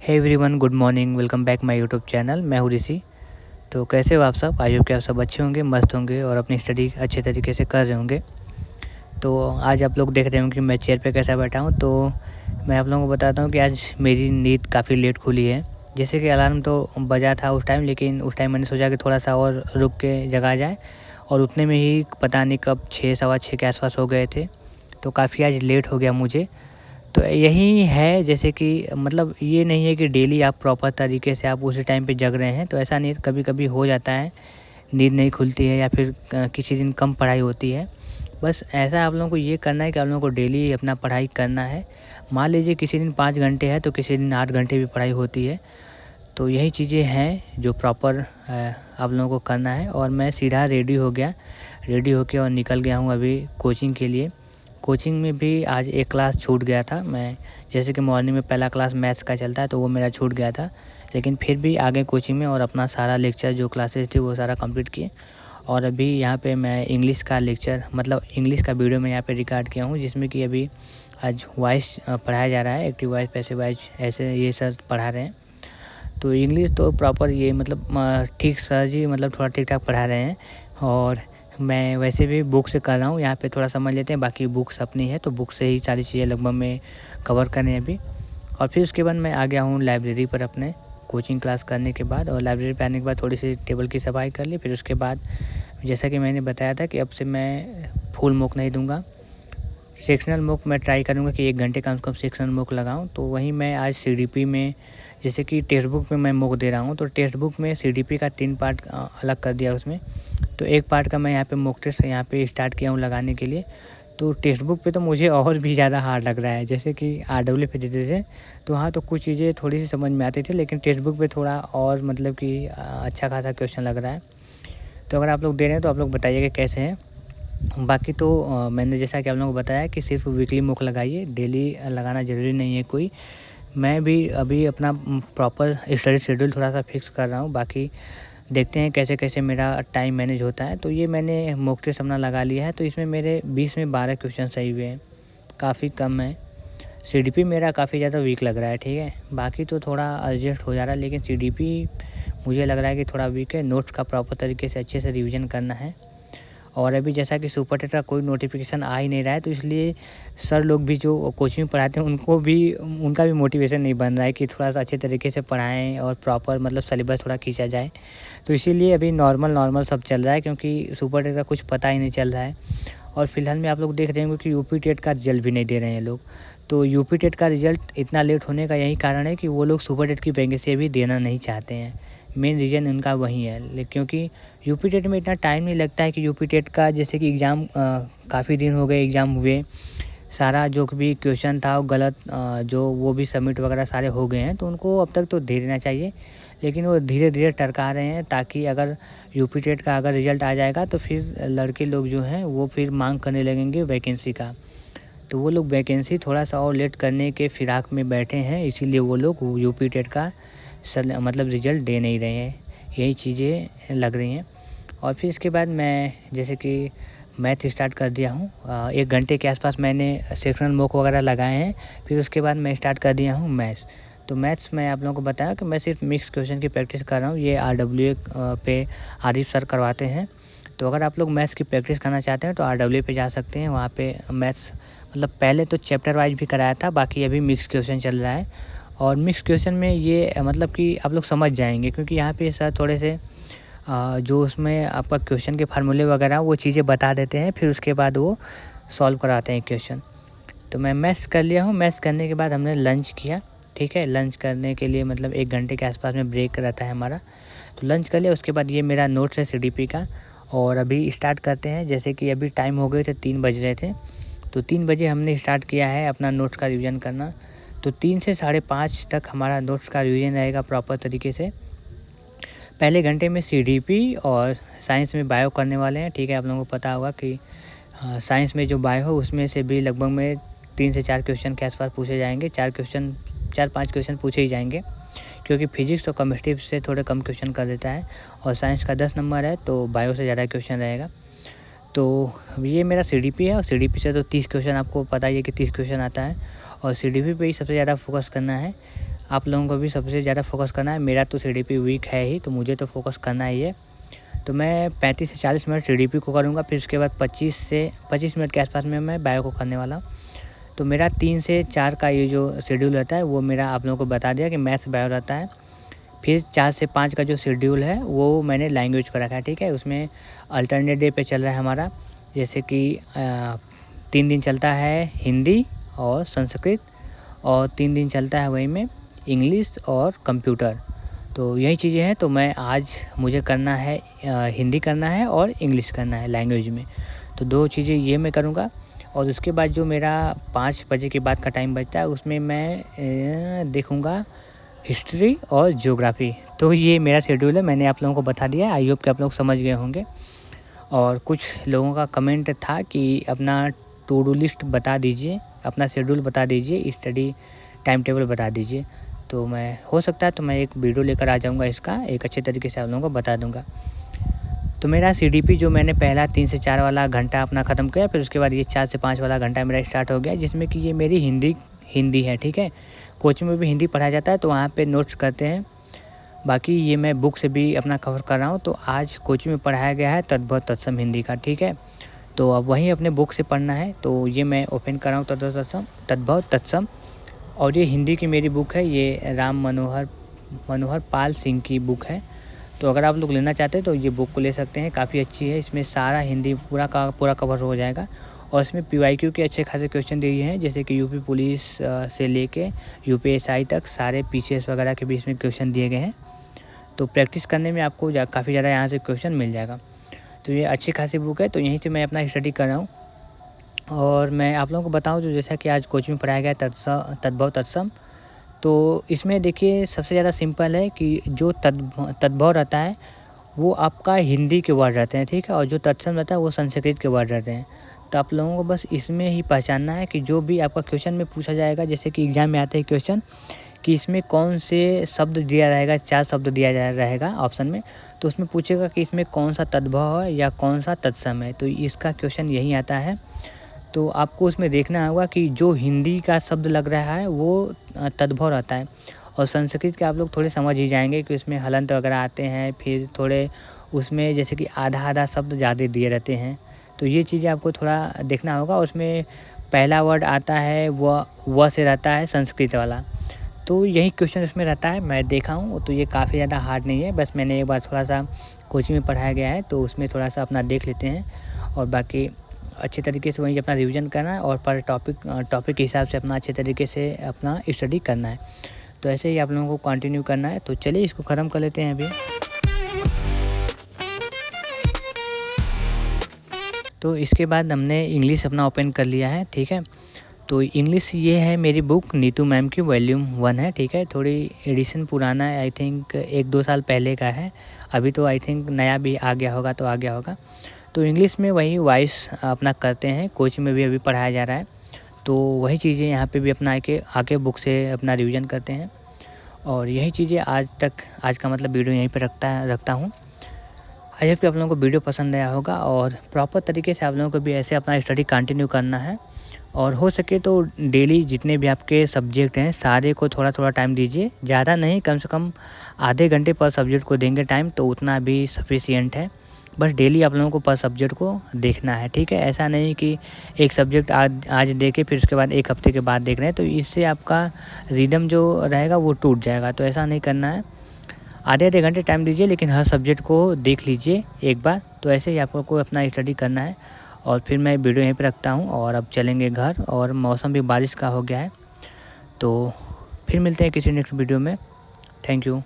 Hey everyone, good morning. Welcome back my YouTube channel. मैं हूँ ऋषि। तो कैसे हो आप सब? आई होप कि आप सब अच्छे होंगे, मस्त होंगे और अपनी स्टडी अच्छे तरीके से कर रहे होंगे। तो आज आप लोग देख रहे होंगे कि मैं चेयर पे कैसा बैठा हूँ। तो मैं आप लोगों को बताता हूँ कि आज मेरी नींद काफ़ी लेट खुली है। जैसे कि अलार्म तो बजा था उस टाइम, लेकिन उस टाइम मैंने सोचा कि थोड़ा सा और रुक के जगा जाए, और उतने में ही पता नहीं कब 6 सवा 6 के आसपास हो गए थे। तो काफ़ी आज लेट हो गया मुझे। तो यही है, जैसे कि मतलब ये नहीं है कि डेली आप प्रॉपर तरीके से आप उसी टाइम पे जग रहे हैं, तो ऐसा नहीं, कभी-कभी हो जाता है, नींद नहीं खुलती है या फिर किसी दिन कम पढ़ाई होती है। बस ऐसा आप लोगों को ये करना है कि आप लोगों को डेली अपना पढ़ाई करना है। मान लीजिए किसी दिन 5 घंटे है तो किसी दिन 8 घंटे भी पढ़ाई होती है। तो यही चीज़ें हैं जो प्रॉपर आप लोगों को करना है। और मैं सीधा रेडी हो गया, रेडी होके और निकल गया हूँ अभी कोचिंग के लिए। कोचिंग में भी आज एक क्लास छूट गया था। मैं जैसे कि मॉर्निंग में पहला क्लास मैथ्स का चलता है तो वो मेरा छूट गया था, लेकिन फिर भी आ गए कोचिंग में और अपना सारा लेक्चर जो क्लासेस थी वो सारा कंप्लीट किए। और अभी यहाँ पे मैं इंग्लिश का लेक्चर, मतलब इंग्लिश का वीडियो मैं यहाँ पे रिकॉर्ड किया हूँ, जिसमें कि अभी आज वॉइस पढ़ाया जा रहा है। एक्टिव वॉइस, पैसिव वॉइस, ऐसे ये सर पढ़ा रहे हैं। तो इंग्लिश तो प्रॉपर ये मतलब ठीक सर जी, मतलब थोड़ा ठीक-ठाक पढ़ा रहे हैं। और मैं वैसे भी बुक से कर रहा हूँ, यहाँ पे थोड़ा समझ लेते हैं, बाकी बुक्स अपनी है तो बुक से ही सारी चीज़ें लगभग में कवर करें अभी। और फिर उसके बाद मैं आ गया हूँ लाइब्रेरी पर अपने कोचिंग क्लास करने के बाद। और लाइब्रेरी पे आने के बाद थोड़ी सी टेबल की सफाई कर ली। फिर उसके बाद जैसा कि मैंने बताया था कि अब से मैं फुल मॉक नहीं दूँगा, सेक्शनल मॉक मैं ट्राई करूँगा कि 1 घंटे कम से कम सेक्शनल मॉक लगाऊँ। तो वहीं मैं आज सीडीपी में, जैसे कि टेक्स्ट बुक में मैं मॉक दे रहा हूँ, तो टेक्स्ट बुक में सीडीपी का 3 पार्ट अलग कर दिया उसमें। तो एक पार्ट का मैं यहाँ पे मॉक टेस्ट यहाँ पे स्टार्ट किया हूँ लगाने के लिए। तो टेक्स्ट बुक पे तो मुझे और भी ज़्यादा हार्ड लग रहा है। जैसे कि आरडब्ल्यू पे देते थे तो हाँ, तो कुछ चीज़ें थोड़ी सी समझ में आती थी, लेकिन टेक्स्ट बुक पे थोड़ा और मतलब कि अच्छा खासा क्वेश्चन लग रहा है। तो अगर आप लोग दे रहे हैं तो आप लोग बताइएगा कैसे हैं। बाकी तो मैंने जैसा कि आप लोगों को बताया कि सिर्फ वीकली मॉक लगाइए, डेली लगाना ज़रूरी नहीं है कोई। मैं भी अभी अपना प्रॉपर स्टडी शेड्यूल थोड़ा सा फिक्स कर रहा हूँ। बाकी देखते हैं कैसे-कैसे मेरा टाइम मैनेज होता है। तो ये मैंने मॉक टेस्ट अपना लगा लिया है, तो इसमें मेरे 20 में 12 क्वेश्चन सही हुए हैं, काफ़ी कम है। सीडीपी मेरा काफ़ी ज़्यादा वीक लग रहा है, ठीक है। बाकी तो थोड़ा एडजस्ट हो जा रहा है, लेकिन सीडीपी मुझे लग रहा है कि थोड़ा वीक है। नोट्स का प्रॉपर तरीके से अच्छे से रिवीजन करना है। और अभी जैसा कि सुपर टेट का कोई नोटिफिकेशन आ ही नहीं रहा है, तो इसलिए सर लोग भी जो कोचिंग पढ़ाते हैं उनको भी, उनका भी मोटिवेशन नहीं बन रहा है कि थोड़ा सा अच्छे तरीके से पढ़ाएं और प्रॉपर मतलब सिलेबस थोड़ा खींचा जाए। तो इसीलिए अभी नॉर्मल सब चल रहा है, क्योंकि सुपर टेट का कुछ पता ही नहीं चल रहा है। और फिलहाल में आप लोग देख रहे होंगे कि यूपी टेट का रिजल्ट भी नहीं दे रहे हैं लोग। तो यूपी टेट का रिजल्ट इतना लेट होने का यही कारण है कि वो लोग सुपर टेट की वैकेंसी भी देना नहीं चाहते हैं। मेन रीज़न उनका वही है, क्योंकि यूपी टेट में इतना टाइम नहीं लगता है कि यूपी टेट का जैसे कि एग्ज़ाम काफ़ी दिन हो गए एग्ज़ाम हुए, सारा जो भी क्वेश्चन था वो गलत, जो वो भी सबमिट वगैरह सारे हो गए हैं, तो उनको अब तक तो दे देना चाहिए। लेकिन वो धीरे-धीरे टरका रहे हैं, ताकि अगर यूपी टेट का अगर रिज़ल्ट आ जाएगा तो फिर लड़के लोग जो हैं वो फिर मांग करने लगेंगे वैकेंसी का। तो वो लोग वैकेंसी थोड़ा सा और लेट करने के फिराक में बैठे हैं, इसीलिए वो लोग यूपी टेट का मतलब रिज़ल्ट दे नहीं रहे हैं। यही चीज़ें लग रही हैं। और फिर इसके बाद मैं जैसे कि मैथ स्टार्ट कर दिया हूँ। 1 घंटे के आसपास मैंने सेक्शनल मॉक वगैरह लगाए हैं। फिर उसके बाद मैं स्टार्ट कर दिया हूँ मैथ्स। तो मैथ्स में आप लोगों को बताया कि मैं सिर्फ मिक्स क्वेश्चन की प्रैक्टिस कर रहा हूँ। ये आरडब्ल्यू पे आरिफ सर करवाते हैं। तो अगर आप लोग मैथ्स की प्रैक्टिस करना चाहते हैं तो आरडब्ल्यू पे जा सकते हैं। वहाँ पे मैथ्स मतलब पहले तो चैप्टर वाइज भी कराया था, बाकी अभी मिक्स क्वेश्चन चल रहा है। और मिक्स क्वेश्चन में ये मतलब कि आप लोग समझ जाएंगे, क्योंकि यहाँ पे सर थोड़े से जो उसमें आपका क्वेश्चन के फार्मूले वगैरह वो चीज़ें बता देते हैं, फिर उसके बाद वो सॉल्व कराते हैं क्वेश्चन। तो मैं मैथ्स कर लिया हूँ। मैथ्स करने के बाद हमने लंच किया, ठीक है। लंच करने के लिए मतलब 1 घंटे के आसपास में ब्रेक रहता है हमारा। तो लंच कर लिया, उसके बाद ये मेरा नोट्स है सीडीपी का। और अभी स्टार्ट करते हैं, जैसे कि अभी टाइम हो गए थे 3 बज रहे थे, तो 3 बजे हमने स्टार्ट किया है अपना नोट्स का रिवीजन करना। तो 3 से 5:30 तक हमारा नोट्स का रिवीजन रहेगा प्रॉपर तरीके से। पहले घंटे में सीडीपी और साइंस में बायो करने वाले हैं, ठीक है। आप लोगों को पता होगा कि साइंस में जो बायो हो उसमें से भी लगभग में 3 से 4 क्वेश्चन के आसपास पूछे जाएंगे। 4-5 क्वेश्चन पूछे ही जाएंगे, क्योंकि फिजिक्स और केमिस्ट्री से थोड़े कम क्वेश्चन कर देता है। और साइंस का 10 नंबर है तो बायो से ज़्यादा क्वेश्चन रहेगा। तो ये मेरा सीडीपी है, और सीडीपी से तो 30 क्वेश्चन, आपको पता ही है कि 30 क्वेश्चन आता है। और सीडीपी पे ही सबसे ज़्यादा फोकस करना है। आप लोगों को भी सबसे ज़्यादा फोकस करना है। मेरा तो सीडीपी वीक है ही, तो मुझे तो फोकस करना ही है। तो मैं 35 से 40 मिनट सीडीपी को करूँगा, फिर उसके बाद 25 मिनट के आसपास में मैं बायो को करने वाला हूँ। तो मेरा 3 से 4 का ये जो शेड्यूल रहता है वो मेरा आप लोगों को बता दिया कि मैथ्स बायो रहता है। फिर 4 से 5 का जो शेड्यूल है वो मैंने लैंग्वेज का रखा है, ठीक है। उसमें अल्टरनेट डे पे चल रहा है हमारा, जैसे कि 3 दिन चलता है हिंदी और संस्कृत, और 3 दिन चलता है वही में इंग्लिश और कंप्यूटर। तो यही चीज़ें हैं। तो मैं आज मुझे करना है हिंदी करना है और इंग्लिश करना है लैंग्वेज में। तो 2 चीज़ें ये मैं करूँगा। और उसके बाद जो मेरा 5 बजे के बाद का टाइम बचता है उसमें मैं देखूँगा हिस्ट्री और ज्योग्राफी। तो ये मेरा शेड्यूल है, मैंने आप लोगों को बता दिया है। आई होप कि आप लोग समझ गए होंगे। और कुछ लोगों का कमेंट था कि अपना टू डू लिस्ट बता दीजिए, अपना शेड्यूल बता दीजिए, स्टडी टाइम टेबल बता दीजिए। तो मैं हो सकता है तो मैं एक वीडियो लेकर आ जाऊँगा, इसका एक अच्छे तरीके से आप लोगों को बता दूँगा। तो मेरा सीडीपी जो मैंने पहला 3 से 4 वाला घंटा अपना ख़त्म किया, फिर उसके बाद ये 4 से 5 वाला घंटा मेरा स्टार्ट हो गया, जिसमें कि ये मेरी हिंदी है, ठीक है। कोचिंग में भी हिंदी पढ़ाया जाता है तो वहाँ पे नोट्स करते हैं। बाकी ये मैं बुक से भी अपना कवर कर रहा हूँ। तो आज कोचिंग में पढ़ाया गया है तद्भव तत्सम हिंदी का, ठीक है। तो अब वहीं अपने बुक से पढ़ना है। तो ये मैं ओपन कर रहा हूँ तद्भव तत्सम। और ये हिंदी की मेरी बुक है, ये राम मनोहर पाल सिंह की बुक है। तो अगर आप लोग लेना चाहते हैं तो ये बुक को ले सकते हैं, काफ़ी अच्छी है। इसमें सारा हिंदी पूरा का पूरा कवर हो जाएगा। और इसमें पीवाईक्यू के अच्छे खासे क्वेश्चन दिए हैं, जैसे कि यूपी पुलिस से लेके यूपीएसआई तक सारे पीसीएस वगैरह के भी इसमें क्वेश्चन दिए गए हैं। तो प्रैक्टिस करने में आपको काफ़ी ज़्यादा यहाँ से क्वेश्चन मिल जाएगा। तो ये अच्छी खासी बुक है। तो यहीं से मैं अपना स्टडी कर रहा हूँ। और मैं आप लोगों को बताऊँ तो जैसा कि आज कोचिंग में पढ़ाया गया तद्भव तत्सम। तो इसमें देखिए सबसे ज़्यादा सिंपल है कि जो तद्भव रहता है वो आपका हिंदी के वर्ड रहते हैं, ठीक है। और जो तत्सम रहता है वो संस्कृत के वर्ड रहते हैं। तो आप लोगों को बस इसमें ही पहचानना है कि जो भी आपका क्वेश्चन में पूछा जाएगा, जैसे कि एग्ज़ाम में आता है क्वेश्चन कि इसमें कौन से शब्द दिया रहेगा, 4 शब्द दिया रहेगा ऑप्शन में। तो उसमें पूछेगा कि इसमें कौन सा तद्भव है या कौन सा तत्सम है। तो इसका क्वेश्चन यही आता है। तो आपको उसमें देखना होगा कि जो हिंदी का शब्द लग रहा है वो तद्भव रहता है। और संस्कृत के आप लोग थोड़े समझ ही जाएंगे कि उसमें हलंत वगैरह आते हैं, फिर थोड़े उसमें जैसे कि आधा सब ज़्यादा दिए रहते हैं। तो ये चीज़ें आपको थोड़ा देखना होगा। उसमें पहला वर्ड आता है व से रहता है संस्कृत वाला। तो यही क्वेश्चन इसमें रहता है, मैं देखा हूँ। तो ये काफ़ी ज़्यादा हार्ड नहीं है, बस मैंने एक बार थोड़ा सा कोचिंग में पढ़ाया गया है तो उसमें थोड़ा सा अपना देख लेते हैं। और बाकी अच्छे तरीके से वहीं अपना रिवीजन करना है और पर टॉपिक के हिसाब से अपना अच्छे तरीके से अपना स्टडी करना है। तो ऐसे ही आप लोगों को कंटिन्यू करना है। तो चलिए इसको ख़त्म कर लेते हैं अभी। तो इसके बाद हमने इंग्लिश अपना ओपन कर लिया है, ठीक है। तो इंग्लिश ये है मेरी बुक नीतू मैम की वॉल्यूम 1 है, ठीक है। थोड़ी एडिशन पुराना है, आई थिंक 1-2 साल पहले का है। अभी तो आई थिंक नया भी आ गया होगा तो आ गया होगा। तो इंग्लिश में वही वॉइस अपना करते हैं, कोचिंग में भी अभी पढ़ाया जा रहा है। तो वही चीज़ें यहाँ पे भी अपना आके बुक से अपना रिवीजन करते हैं। और यही चीज़ें आज का मतलब वीडियो यहीं पे रखता हूँ। आई होप कि आप लोगों को वीडियो पसंद आया होगा। और प्रॉपर तरीके से आप लोगों को भी ऐसे अपना स्टडी कंटिन्यू करना है। और हो सके तो डेली जितने भी आपके सब्जेक्ट हैं सारे को थोड़ा थोड़ा टाइम दीजिए, ज़्यादा नहीं, कम से कम आधे घंटे पर सब्जेक्ट को देंगे टाइम तो उतना भी सफिशिएंट है। बस डेली आप लोगों को पर सब्जेक्ट को देखना है, ठीक है। ऐसा नहीं कि एक सब्जेक्ट आज देखे फिर उसके बाद 1 हफ्ते के बाद देख रहे हैं, तो इससे आपका रिदम जो रहेगा वो टूट जाएगा। तो ऐसा नहीं करना है, आधे घंटे टाइम दीजिए लेकिन हर सब्जेक्ट को देख लीजिए एक बार। तो ऐसे ही आपको अपना स्टडी करना है। और फिर मैं वीडियो यहीं पे रखता हूँ और अब चलेंगे घर। और मौसम भी बारिश का हो गया है। तो फिर मिलते हैं किसी नेक्स्ट वीडियो में। Thank you.